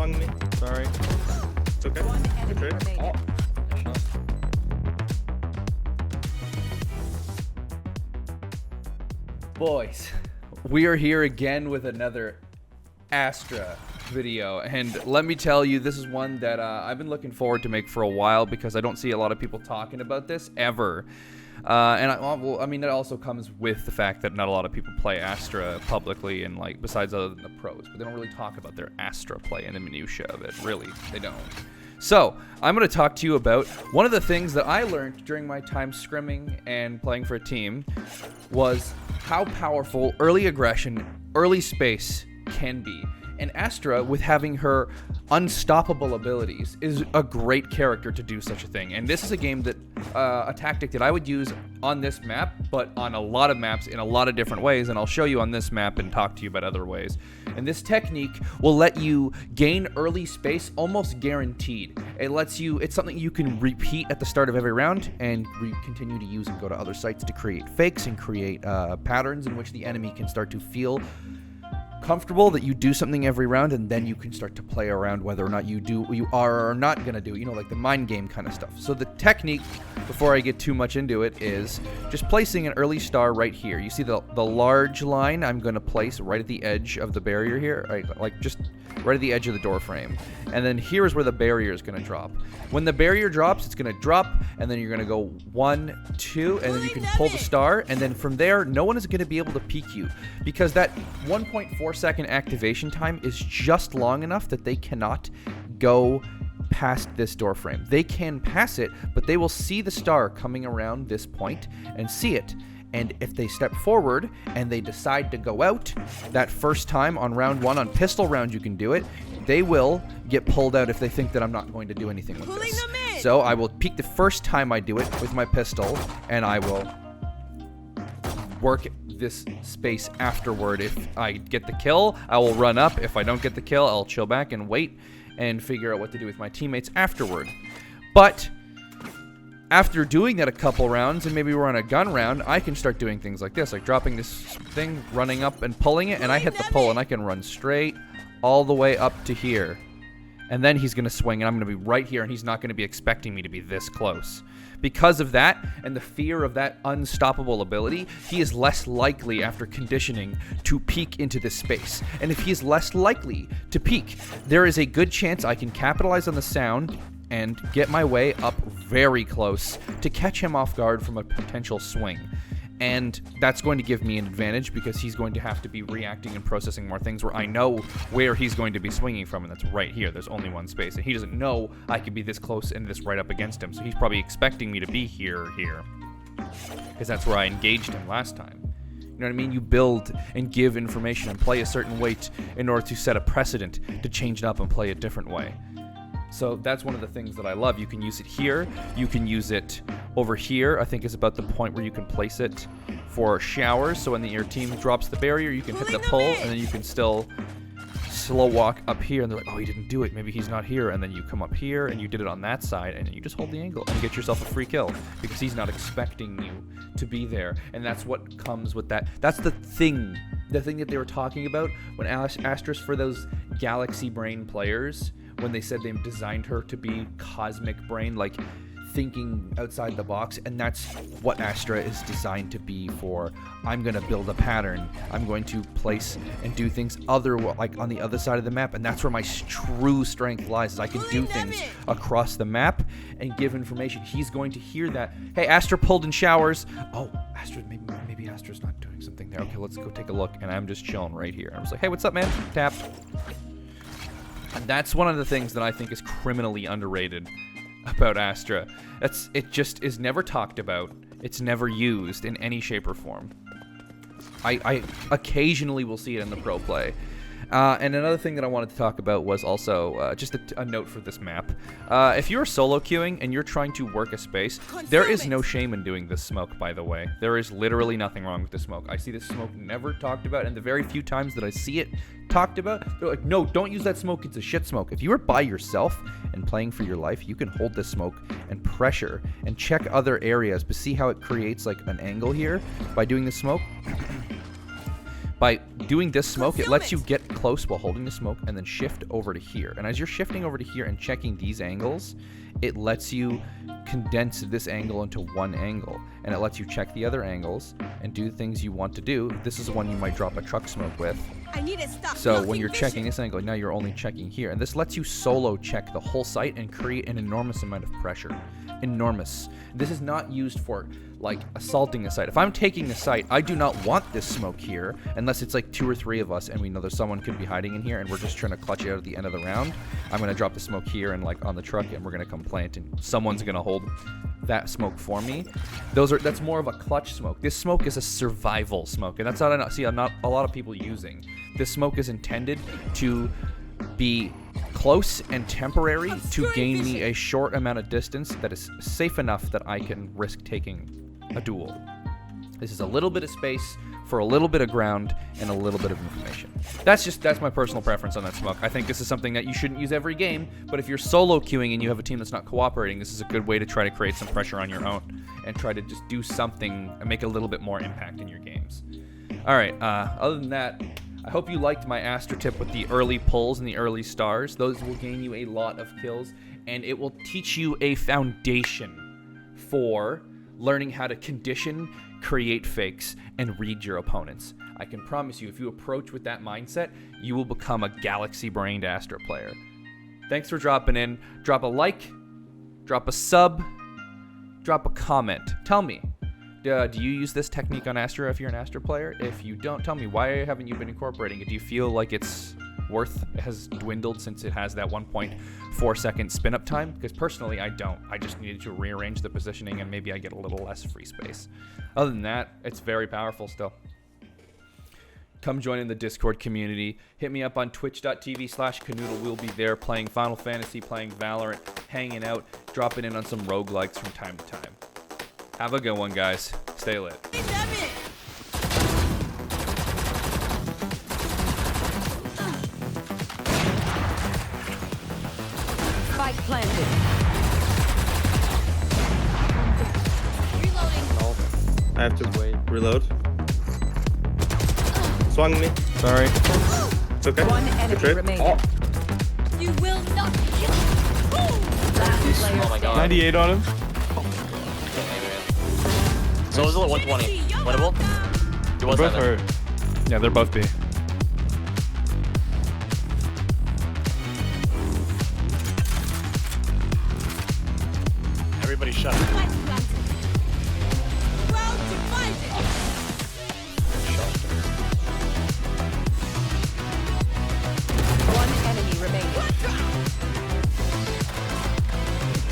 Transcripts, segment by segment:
on me. Sorry. It's okay. One enemy Okay. remaining. Boys, we are here again with another Astra video, and let me tell you, this is one that I've been looking forward to make for a while because I don't see a lot of people talking about this ever. I mean, that also comes with the fact that not a lot of people play Astra publicly, and like besides other than the pros, but they don't really talk about their Astra play and the minutia of it. Really, they don't. So, I'm going to talk to you about one of the things that I learned during my time scrimming and playing for a team was how powerful early aggression, early space can be. And Astra, with having her unstoppable abilities, is a great character to do such a thing. And this is a game that, a tactic that I would use on this map, but on a lot of maps in a lot of different ways. And I'll show you on this map and talk to you about other ways. And this technique will let you gain early space almost guaranteed. It lets you, it's something you can repeat at the start of every round and continue to use and go to other sites to create fakes and create patterns in which the enemy can start to feel comfortable that you do something every round, and then you can start to play around whether or not you are or are not going to do, you know, like the mind game kind of stuff. So the technique, before I get too much into it, is just placing an early star right here. You see the large line I'm going to place right at the edge of the barrier here, right, like just right at the edge of the door frame. And then here's where the barrier is going to drop. When the barrier drops, it's going to drop, and then you're going to go 1, 2, and then you can pull the star, and then from there, no one is going to be able to peek you, because that 1.4-second activation time is just long enough that they cannot go past this door frame. They can pass it, but they will see the star coming around this point and see it. And if they step forward and they decide to go out that first time on round 1, on pistol round you can do it, they will get pulled out if they think that I'm not going to do anything with this. So I will peek the first time I do it with my pistol, and I will work this space afterward. If I get the kill, I will run up. If I don't get the kill, I'll chill back and wait and figure out what to do with my teammates afterward. But after doing that a couple rounds, and maybe we're on a gun round, I can start doing things like this, like dropping this thing, running up and pulling it, and I hit the pull, and I can run straight all the way up to here. And then he's going to swing, and I'm going to be right here, and he's not going to be expecting me to be this close. Because of that, and the fear of that unstoppable ability, he is less likely, after conditioning, to peek into this space. And if he is less likely to peek, there is a good chance I can capitalize on the sound and get my way up very close to catch him off guard from a potential swing. And that's going to give me an advantage because he's going to have to be reacting and processing more things where I know where he's going to be swinging from, and that's right here. There's only one space, and he doesn't know I could be this close and this right up against him, so he's probably expecting me to be here, because that's where I engaged him last time. You know what I mean? You build and give information and play a certain way in order to set a precedent to change it up and play a different way. So that's one of the things that I love. You can use it here. You can use it over here. I think is about the point where you can place it for showers. So when your team drops the barrier, you can hit the pull, and then you can still slow walk up here. And they're like, oh, he didn't do it. Maybe he's not here. And then you come up here, and you did it on that side, and you just hold the angle and get yourself a free kill because he's not expecting you to be there. And that's what comes with that. That's the thing that they were talking about when Astra's for those Galaxy Brain players, when they said they designed her to be cosmic brain, like thinking outside the box, and that's what Astra is designed to be for. I'm going to build a pattern. I'm going to place and do things like on the other side of the map, and that's where my true strength lies, is I can do things across the map and give information. He's going to hear that, hey, Astra pulled in showers. Oh, Astra, maybe Astra's not doing something there. Okay, let's go take a look, and I'm just chilling right here. I was like, hey, what's up, man? Tapped. And that's one of the things that I think is criminally underrated about Astra. It just is never talked about. It's never used in any shape or form. I occasionally will see it in the pro play. And another thing that I wanted to talk about was also just a note for this map. If you're solo queuing and you're trying to work a space, there is no shame in doing this smoke, by the way. There is literally nothing wrong with this smoke. I see this smoke never talked about, and the very few times that I see it talked about, they're like, no, don't use that smoke. It's a shit smoke. If you are by yourself and playing for your life, you can hold this smoke and pressure and check other areas, but see how it creates like an angle here by doing the smoke? By doing this smoke, it lets you get close while holding the smoke and then shift over to here. And as you're shifting over to here and checking these angles, it lets you condense this angle into one angle. And it lets you check the other angles and do things you want to do. This is the one you might drop a truck smoke with. So when you're checking this angle, now you're only checking here. And this lets you solo check the whole site and create an enormous amount of pressure. Enormous. This is not used for like assaulting a site. If I'm taking a site, I do not want this smoke here unless it's like 2 or 3 of us and we know there's someone could be hiding in here and we're just trying to clutch it out at the end of the round. I'm gonna drop the smoke here and like on the truck and we're gonna come plant and someone's gonna hold that smoke for me. That's more of a clutch smoke. This smoke is a survival smoke, and that's not a lot of people using. This smoke is intended to be close and temporary to gain me a short amount of distance that is safe enough that I can risk taking a duel. This is a little bit of space for a little bit of ground and a little bit of information. That's my personal preference on that smoke. I think this is something that you shouldn't use every game, but if you're solo queuing and you have a team that's not cooperating, this is a good way to try to create some pressure on your own and try to just do something and make a little bit more impact in your games. All right, other than that, I hope you liked my Astra tip with the early pulls and the early stars. Those will gain you a lot of kills, and it will teach you a foundation for learning how to condition, create fakes, and read your opponents. I can promise you, if you approach with that mindset, you will become a galaxy-brained Astra player. Thanks for dropping in. Drop a like, drop a sub, drop a comment. Tell me, do you use this technique on Astra if you're an Astra player? If you don't, tell me, why haven't you been incorporating it? Do you feel like it has dwindled since it has that 1.4 second spin up time? Because personally, I don't. I just needed to rearrange the positioning and maybe I get a little less free space. Other than that, it's very powerful still. Come join in the Discord community. Hit me up on twitch.tv/Kanoodle. We'll be there playing Final Fantasy, playing Valorant, hanging out, dropping in on some roguelikes from time to time. Have a good one, guys. Stay lit. Spike planted. Reloading. I have to reload. Swung me. Sorry. It's okay. One enemy remaining. Oh. You will not kill. Oh my god. 98 on him. So it was only 120. Winnable? It was Both hurt. Yeah, they're both B. Everybody shut up. One enemy remaining.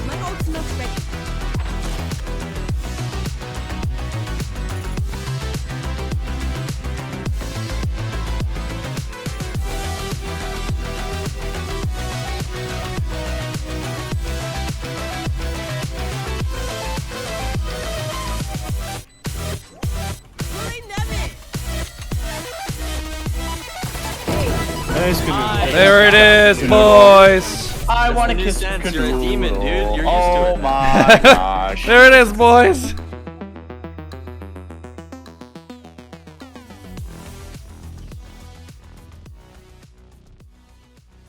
My ultimate's ready. There it is, boys. I want to kiss You're a demon, dude. You're used to Oh it. my gosh. There it is, boys.